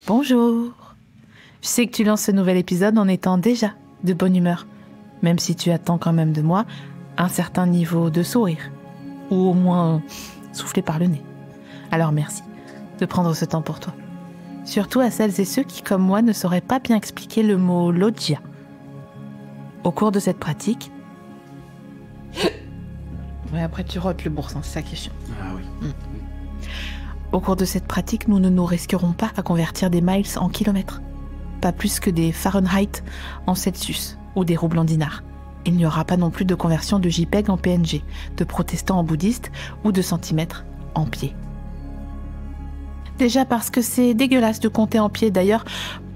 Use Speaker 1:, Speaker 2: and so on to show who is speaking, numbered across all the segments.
Speaker 1: Bonjour. Je sais que tu lances ce nouvel épisode en étant déjà de bonne humeur, même si tu attends quand même de moi un certain niveau de sourire, ou au moins souffler par le nez. Alors merci de prendre ce temps pour toi. Surtout à celles et ceux qui, comme moi, ne sauraient pas bien expliquer le mot loggia. Au cours de cette pratique... Ouais, après tu rotes le boursin, c'est ça qui est chiant.
Speaker 2: Ah oui.
Speaker 1: Au cours de cette pratique, nous ne nous risquerons pas à convertir des miles en kilomètres. Pas plus que des Fahrenheit en Celsius ou des roubles en dinars. Il n'y aura pas non plus de conversion de JPEG en PNG, de protestants en bouddhiste ou de centimètres en pieds. Déjà parce que c'est dégueulasse de compter en pieds, d'ailleurs,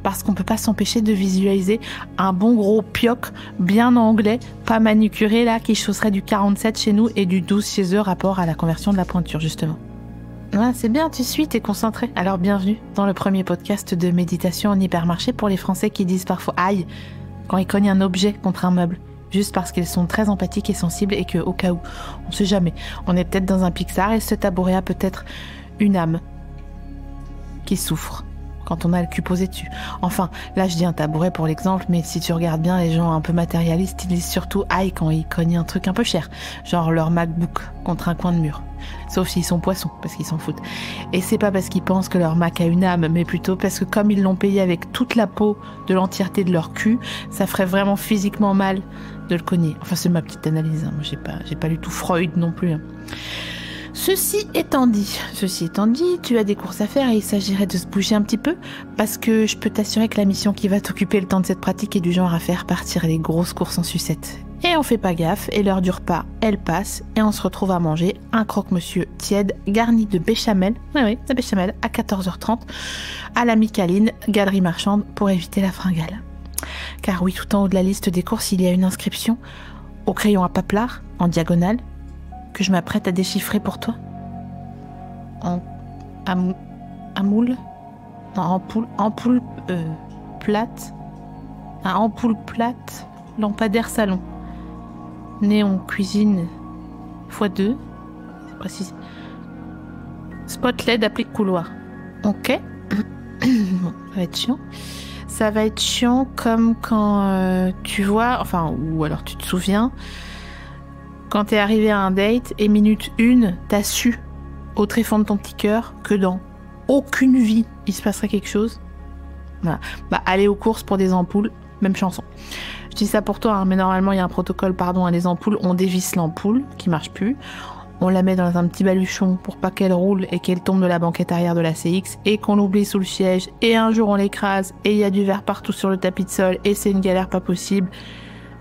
Speaker 1: parce qu'on peut pas s'empêcher de visualiser un bon gros pioc bien anglais, pas manucuré là, qui chausserait du 47 chez nous et du 12 chez eux, rapport à la conversion de la pointure justement. Ouais, c'est bien, tu suis, t'es concentré. Alors bienvenue dans le premier podcast de méditation en hypermarché pour les Français qui disent parfois aïe quand ils cognent un objet contre un meuble, juste parce qu'ils sont très empathiques et sensibles et que, au cas où, on sait jamais, on est peut-être dans un Pixar et ce tabouret a peut-être une âme qui souffre quand on a le cul posé dessus. Enfin, là je dis un tabouret pour l'exemple, mais si tu regardes bien, les gens un peu matérialistes, ils disent surtout aïe quand ils cognent un truc un peu cher, genre leur MacBook contre un coin de mur. Sauf s'ils sont poissons, parce qu'ils s'en foutent. Et c'est pas parce qu'ils pensent que leur Mac a une âme, mais plutôt parce que comme ils l'ont payé avec toute la peau de l'entièreté de leur cul, ça ferait vraiment physiquement mal de le cogner. Enfin, c'est ma petite analyse, hein. Moi j'ai pas du tout Freud non plus, hein. Ceci étant dit, tu as des courses à faire et il s'agirait de se bouger un petit peu parce que je peux t'assurer que la mission qui va t'occuper le temps de cette pratique est du genre à faire partir les grosses courses en sucette. Et on fait pas gaffe et l'heure du repas, elle passe et on se retrouve à manger un croque-monsieur tiède garni de béchamel, oui, la béchamel, à 14h30 à la Micaline, galerie marchande pour éviter la fringale. Car oui, tout en haut de la liste des courses, il y a une inscription au crayon à paplard, en diagonale, que je m'apprête à déchiffrer pour toi. Ampoule plate. Un ampoule plate, lampadaire salon. Néon cuisine x2. C'est précis. Spot LED applique couloir. Ok. Bon, ça va être chiant. Ça va être chiant comme quand tu vois, enfin, ou alors tu te souviens, quand t'es arrivé à un date et minute 1, t'as su au tréfonds de ton petit cœur que dans aucune vie il se passerait quelque chose. Voilà. Bah, aller aux courses pour des ampoules, même chanson. Je dis ça pour toi, hein, mais normalement il y a un protocole, pardon, à les ampoules. On dévisse l'ampoule qui marche plus. On la met dans un petit baluchon pour pas qu'elle roule et qu'elle tombe de la banquette arrière de la CX et qu'on l'oublie sous le siège. Et un jour on l'écrase et il y a du verre partout sur le tapis de sol et c'est une galère pas possible.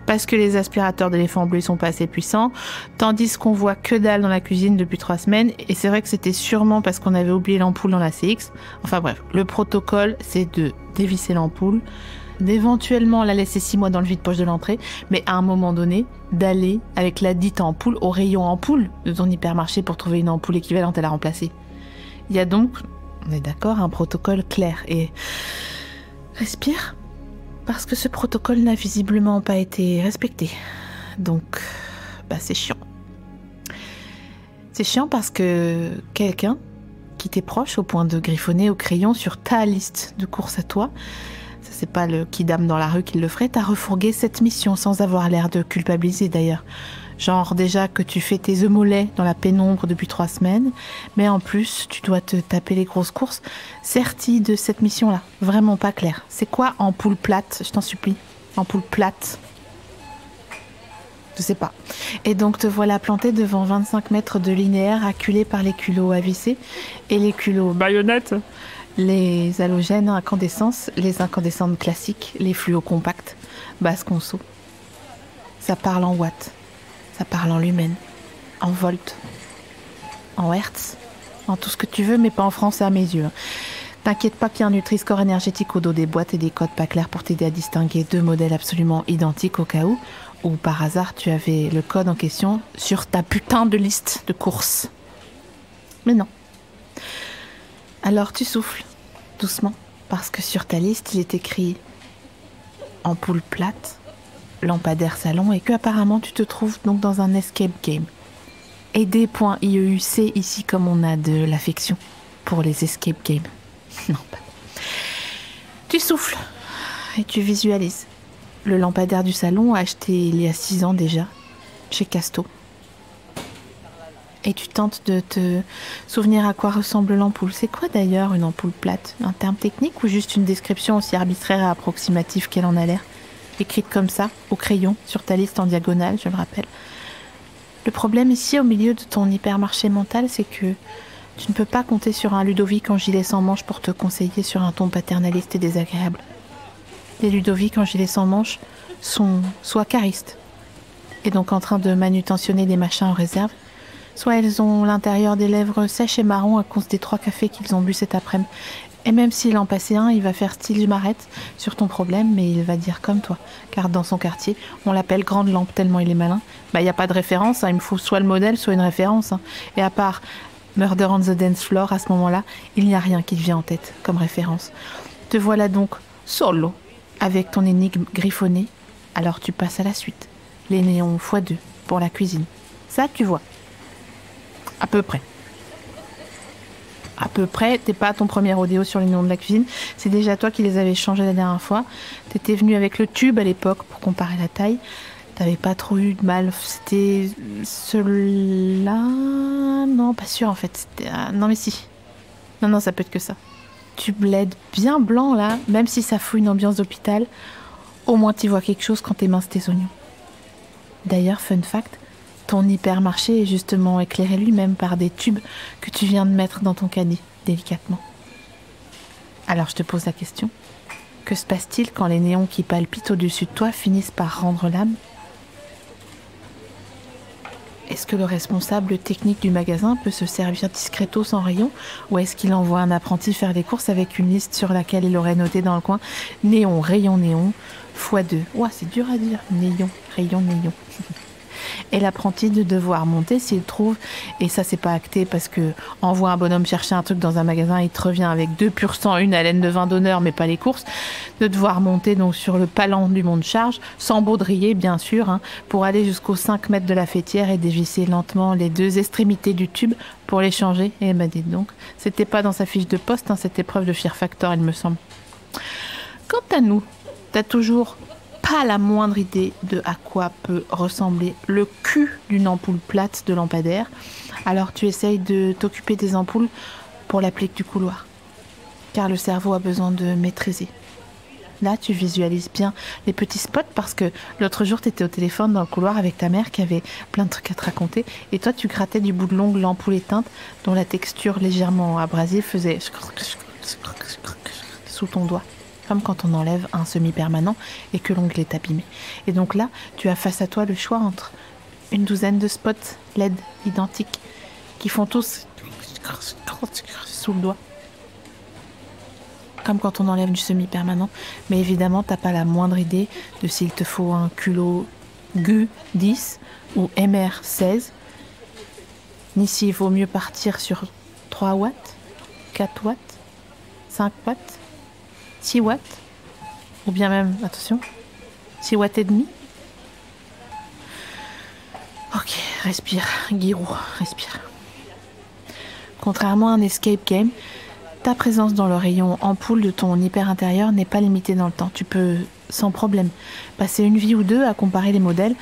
Speaker 1: Parce que les aspirateurs d'éléphant bleu sont pas assez puissants, tandis qu'on voit que dalle dans la cuisine depuis 3 semaines, et c'est vrai que c'était sûrement parce qu'on avait oublié l'ampoule dans la CX. Enfin bref, le protocole, c'est de dévisser l'ampoule, d'éventuellement la laisser 6 mois dans le vide-poche de l'entrée, mais à un moment donné, d'aller avec la dite ampoule au rayon ampoule de ton hypermarché pour trouver une ampoule équivalente à la remplacer. Il y a donc, on est d'accord, un protocole clair, et respire. Parce que ce protocole n'a visiblement pas été respecté. Donc, bah c'est chiant. C'est chiant parce que quelqu'un qui t'est proche au point de griffonner au crayon sur ta liste de courses à toi, ça c'est pas le kidam dans la rue qui le ferait, t'as refourgué cette mission sans avoir l'air de culpabiliser d'ailleurs. Genre déjà que tu fais tes œufs mollets dans la pénombre depuis 3 semaines, mais en plus tu dois te taper les grosses courses. Certi de cette mission-là, vraiment pas clair. C'est quoi ampoule plate, je t'en supplie? Ampoule plate? Je sais pas. Et donc te voilà planté devant 25 mètres de linéaire acculé par les culots à visser et les culots baïonnettes, les halogènes à incandescence, les incandescentes classiques, les fluos compacts, basse conso. Ça parle en watts. Ça parle en lumens, en volts, en hertz, en tout ce que tu veux, mais pas en français à mes yeux. T'inquiète pas qu'il y a un Nutri-Score énergétique au dos des boîtes et des codes pas clairs pour t'aider à distinguer 2 modèles absolument identiques au cas où, ou par hasard tu avais le code en question sur ta putain de liste de courses. Mais non. Alors tu souffles, doucement, parce que sur ta liste il est écrit ampoule plate, lampadaire salon, et que apparemment tu te trouves donc dans un escape game. Aider.ieuc ici comme on a de l'affection pour les escape games. Non, pas. Tu souffles et tu visualises. Le lampadaire du salon acheté il y a 6 ans déjà, chez Casto. Et tu tentes de te souvenir à quoi ressemble l'ampoule. C'est quoi d'ailleurs une ampoule plate? Un terme technique ou juste une description aussi arbitraire et approximative qu'elle en a l'air? Écrite comme ça, au crayon, sur ta liste en diagonale, je le rappelle. Le problème ici, au milieu de ton hypermarché mental, c'est que tu ne peux pas compter sur un Ludovic en gilet sans manches pour te conseiller sur un ton paternaliste et désagréable. Les Ludovic en gilet sans manches sont soit caristes, et donc en train de manutentionner des machins en réserve, soit elles ont l'intérieur des lèvres sèches et marron à cause des 3 cafés qu'ils ont bu cet après-midi. Et même s'il en passait un, il va faire style je m'arrête sur ton problème, mais il va dire comme toi. Car dans son quartier, on l'appelle grande lampe tellement il est malin. Bah, il n'y a pas de référence, hein, il me faut soit le modèle, soit une référence. Hein. Et à part Murder on the Dance Floor, à ce moment-là, il n'y a rien qui te vient en tête comme référence. Te voilà donc solo, avec ton énigme griffonnée. Alors tu passes à la suite. Les néons x2 pour la cuisine. Ça, tu vois. À peu près. À peu près, t'es pas à ton premier rodéo sur les néons de la cuisine. C'est déjà toi qui les avais changés la dernière fois. T'étais venu avec le tube à l'époque pour comparer la taille. T'avais pas trop eu de mal. C'était celui-là. Non, pas sûr en fait. Non, mais si. Non, ça peut être que ça. Tube LED bien blanc là, même si ça fout une ambiance d'hôpital. Au moins, tu vois quelque chose quand t'éminces tes oignons. D'ailleurs, fun fact. Ton hypermarché est justement éclairé lui-même par des tubes que tu viens de mettre dans ton caddie, délicatement. Alors je te pose la question. Que se passe-t-il quand les néons qui palpitent au-dessus de toi finissent par rendre l'âme? Est-ce que le responsable technique du magasin peut se servir discretos sans rayon, ou est-ce qu'il envoie un apprenti faire des courses avec une liste sur laquelle il aurait noté dans le coin néon, rayon, néon, x2. Ouah, c'est dur à dire. Néon, rayon, néon. Et l'apprenti de devoir monter s'il trouve, et ça c'est pas acté parce que envoie un bonhomme chercher un truc dans un magasin, il te revient avec 2 pur sang, une haleine de vin d'honneur mais pas les courses, de devoir monter donc sur le palan du monte-charge, sans baudrier bien sûr, hein, pour aller jusqu'aux 5 mètres de la fêtière et dévisser lentement les 2 extrémités du tube pour les changer. Et ben dites donc, c'était pas dans sa fiche de poste, hein, cette épreuve de Fear Factor il me semble. Quant à nous, t'as toujours pas la moindre idée de à quoi peut ressembler le cul d'une ampoule plate de lampadaire. Alors tu essayes de t'occuper des ampoules pour l'applique du couloir. Car le cerveau a besoin de maîtriser. Là, tu visualises bien les petits spots parce que l'autre jour, tu étais au téléphone dans le couloir avec ta mère qui avait plein de trucs à te raconter. Et toi, tu grattais du bout de l'ongle l'ampoule éteinte dont la texture légèrement abrasive faisait sous ton doigt. Comme quand on enlève un semi-permanent et que l'ongle est abîmé. Et donc là, tu as face à toi le choix entre une douzaine de spots LED identiques qui font tous sous le doigt. Comme quand on enlève du semi-permanent. Mais évidemment, t'as pas la moindre idée de s'il te faut un culot GU 10 ou MR 16, ni s'il vaut mieux partir sur 3 watts, 4 watts, 5 watts, 6 watts, ou bien même, attention, 6 watts et demi. Ok, respire, Giroud, respire. Contrairement à un escape game, ta présence dans le rayon ampoule de ton hyper intérieur n'est pas limitée dans le temps. Tu peux, sans problème, passer une vie ou deux à comparer les modèles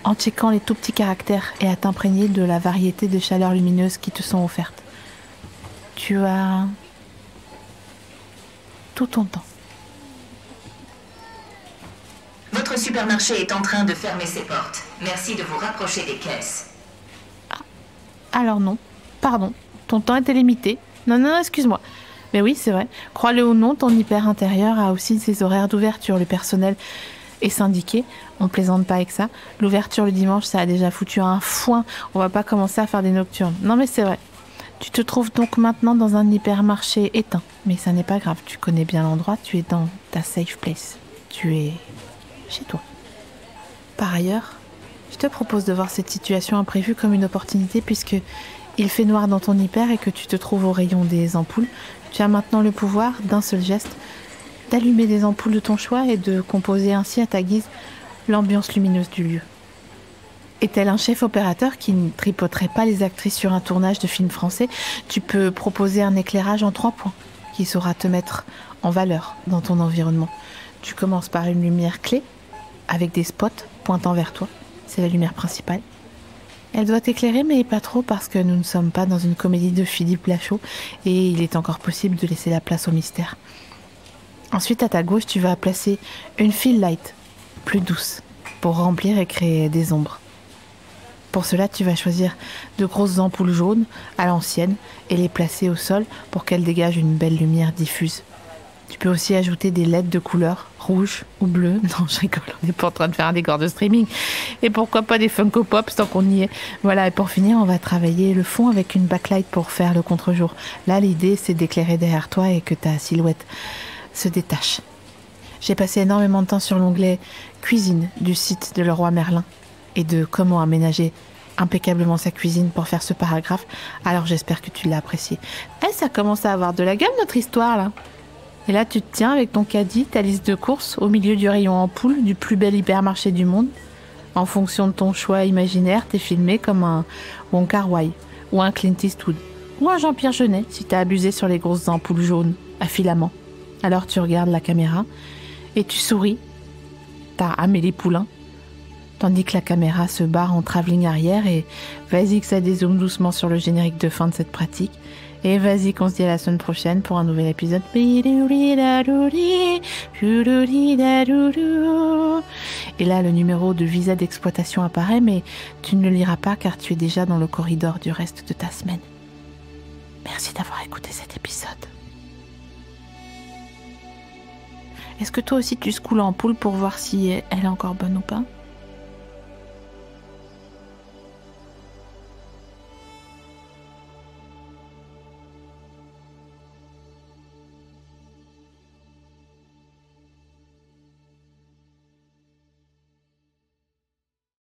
Speaker 1: en checkant les tout petits caractères et à t'imprégner de la variété de chaleurs lumineuses qui te sont offertes. Tu as tout ton temps.
Speaker 2: Votre supermarché est en train de fermer ses portes. Merci de vous rapprocher des caisses.
Speaker 1: Ah, alors non, pardon, ton temps était limité. Non, excuse-moi. Mais oui, c'est vrai. Crois-le ou non, ton hyper intérieur a aussi ses horaires d'ouverture. Le personnel est syndiqué. On plaisante pas avec ça. L'ouverture le dimanche, ça a déjà foutu un foin. On va pas commencer à faire des nocturnes. Non, mais c'est vrai. Tu te trouves donc maintenant dans un hypermarché éteint. Mais ça n'est pas grave. Tu connais bien l'endroit. Tu es dans ta safe place. Tu es chez toi. Par ailleurs, je te propose de voir cette situation imprévue comme une opportunité puisque il fait noir dans ton hyper et que tu te trouves au rayon des ampoules. Tu as maintenant le pouvoir, d'un seul geste, d'allumer des ampoules de ton choix et de composer ainsi à ta guise l'ambiance lumineuse du lieu. Et tel un chef opérateur qui ne tripoterait pas les actrices sur un tournage de film français, tu peux proposer un éclairage en 3 points. qui saura te mettre en valeur dans ton environnement. Tu commences par une lumière clé avec des spots pointant vers toi. C'est la lumière principale. Elle doit t'éclairer, mais pas trop parce que nous ne sommes pas dans une comédie de Philippe Lachaud et il est encore possible de laisser la place au mystère. Ensuite, à ta gauche, tu vas placer une fill light plus douce pour remplir et créer des ombres. Pour cela, tu vas choisir de grosses ampoules jaunes à l'ancienne et les placer au sol pour qu'elles dégagent une belle lumière diffuse. Tu peux aussi ajouter des LED de couleur rouge ou bleu. Non, je rigole, on n'est pas en train de faire un décor de streaming. Et pourquoi pas des Funko Pops tant qu'on y est. Voilà, et pour finir, on va travailler le fond avec une backlight pour faire le contre-jour. Là, l'idée, c'est d'éclairer derrière toi et que ta silhouette se détache. J'ai passé énormément de temps sur l'onglet cuisine du site de Leroy Merlin et de comment aménager impeccablement sa cuisine pour faire ce paragraphe. Alors j'espère que tu l'as apprécié. Ça commence à avoir de la gueule notre histoire là. Et là tu te tiens avec ton caddie, ta liste de courses au milieu du rayon ampoule du plus bel hypermarché du monde. En fonction de ton choix imaginaire, t'es filmé comme un Wong Kar-wai ou un Clint Eastwood ou un Jean-Pierre Jeunet si t'as abusé sur les grosses ampoules jaunes à filaments. Alors tu regardes la caméra et tu souris. T'as Amélie Poulain. Tandis que la caméra se barre en travelling arrière et vas-y que ça dézoome doucement sur le générique de fin de cette pratique. Et vas-y qu'on se dit à la semaine prochaine pour un nouvel épisode. Et là, le numéro de visa d'exploitation apparaît, mais tu ne le liras pas car tu es déjà dans le corridor du reste de ta semaine. Merci d'avoir écouté cet épisode. Est-ce que toi aussi tu secoues l'ampoule pour voir si elle est encore bonne ou pas ?